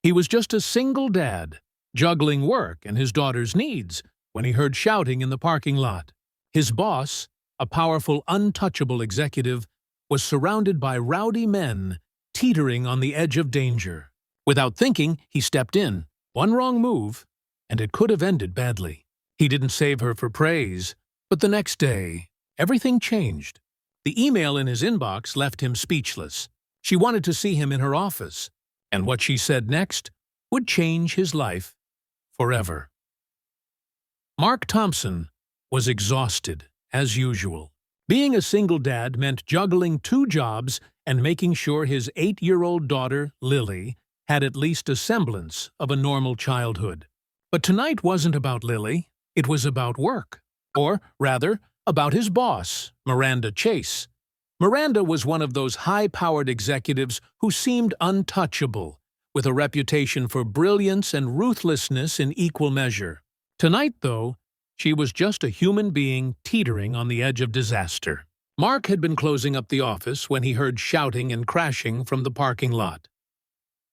He was just a single dad, juggling work and his daughter's needs, when he heard shouting in the parking lot. His boss, a powerful, untouchable executive, was surrounded by rowdy men, teetering on the edge of danger. Without thinking, he stepped in. One wrong move, and it could have ended badly. He didn't save her for praise, but the next day, everything changed. The email in his inbox left him speechless. She wanted to see him in her office, and what she said next would change his life forever. Mark Thompson was exhausted, as usual. Being a single dad meant juggling 2 jobs and making sure his 8-year-old daughter, Lily, had at least a semblance of a normal childhood. But tonight wasn't about Lily, it was about work. Or, rather, about his boss, Miranda Chase. Miranda was one of those high-powered executives who seemed untouchable, with a reputation for brilliance and ruthlessness in equal measure. Tonight, though, she was just a human being teetering on the edge of disaster. Mark had been closing up the office when he heard shouting and crashing from the parking lot.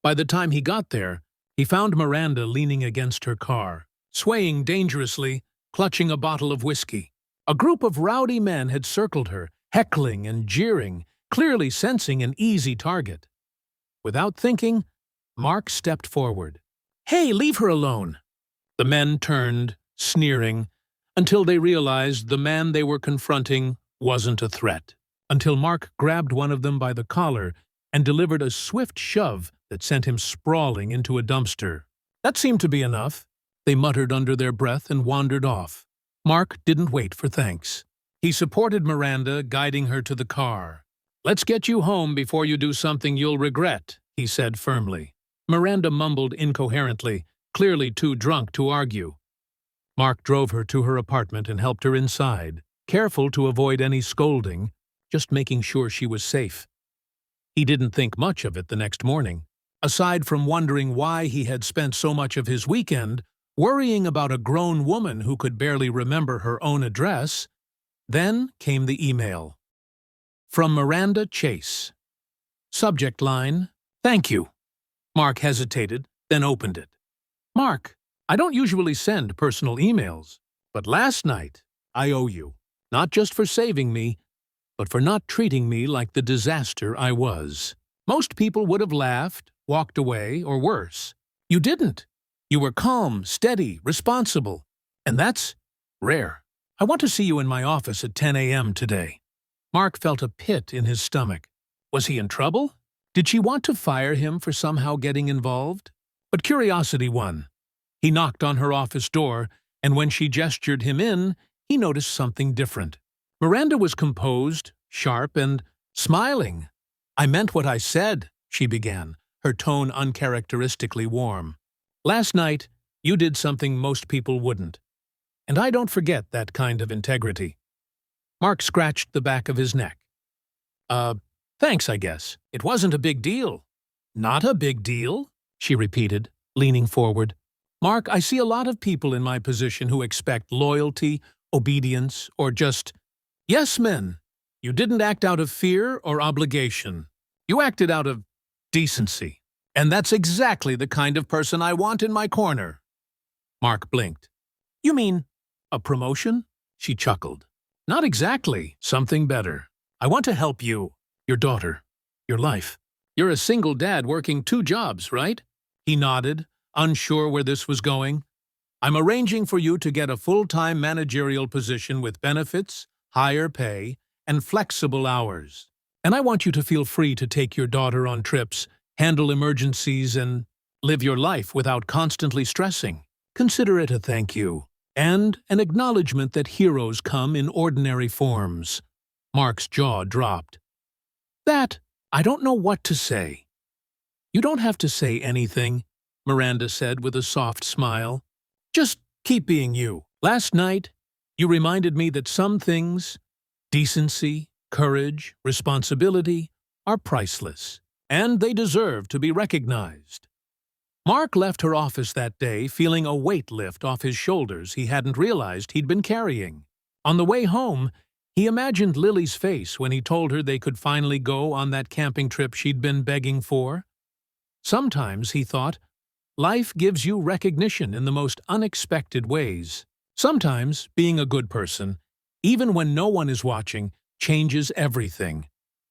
By the time he got there, he found Miranda leaning against her car, swaying dangerously, clutching a bottle of whiskey. A group of rowdy men had circled her, heckling and jeering, clearly sensing an easy target. Without thinking, Mark stepped forward. "Hey, leave her alone!" The men turned, sneering, until they realized the man they were confronting wasn't a threat. Until Mark grabbed one of them by the collar and delivered a swift shove that sent him sprawling into a dumpster. That seemed to be enough. They muttered under their breath and wandered off. Mark didn't wait for thanks. He supported Miranda, guiding her to the car. "Let's get you home before you do something you'll regret," he said firmly. Miranda mumbled incoherently, clearly too drunk to argue. Mark drove her to her apartment and helped her inside, careful to avoid any scolding, just making sure she was safe. He didn't think much of it the next morning. Aside from wondering why he had spent so much of his weekend worrying about a grown woman who could barely remember her own address, then came the email. From Miranda Chase. Subject line, "Thank you." Mark hesitated, then opened it. "Mark, I don't usually send personal emails, but last night I owe you, not just for saving me, but for not treating me like the disaster I was. Most people would have laughed, walked away, or worse. You didn't. You were calm, steady, responsible, and that's rare. I want to see you in my office at 10 a.m. today." Mark felt a pit in his stomach. Was he in trouble? Did she want to fire him for somehow getting involved? But curiosity won. He knocked on her office door, and when she gestured him in, he noticed something different. Miranda was composed, sharp, and smiling. "I meant what I said," she began, her tone uncharacteristically warm. "Last night, you did something most people wouldn't. And I don't forget that kind of integrity." Mark scratched the back of his neck. Thanks, I guess. It wasn't a big deal." "Not a big deal?" she repeated, leaning forward. "Mark, I see a lot of people in my position who expect loyalty, obedience, or just yes men. You didn't act out of fear or obligation. You acted out of decency. And that's exactly the kind of person I want in my corner." Mark blinked. "You mean a promotion?" She chuckled. "Not exactly. Something better. I want to help you, your daughter, your life. You're a single dad working 2 jobs, right?" He nodded, unsure where this was going. "I'm arranging for you to get a full-time managerial position with benefits, higher pay, and flexible hours. And I want you to feel free to take your daughter on trips, handle emergencies, and live your life without constantly stressing. Consider it a thank you, and an acknowledgement that heroes come in ordinary forms." Mark's jaw dropped. "That, I don't know what to say." "You don't have to say anything," Miranda said with a soft smile. "Just keep being you. Last night, you reminded me that some things, decency, courage, responsibility, are priceless, and they deserve to be recognized." Mark left her office that day feeling a weight lift off his shoulders he hadn't realized he'd been carrying. On the way home, he imagined Lily's face when he told her they could finally go on that camping trip she'd been begging for. Sometimes, he thought, Life gives you recognition in the most unexpected ways. Sometimes, being a good person, even when no one is watching, changes everything.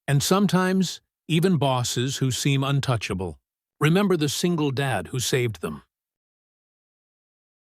And sometimes, even bosses who seem untouchable. Remember the single dad who saved them.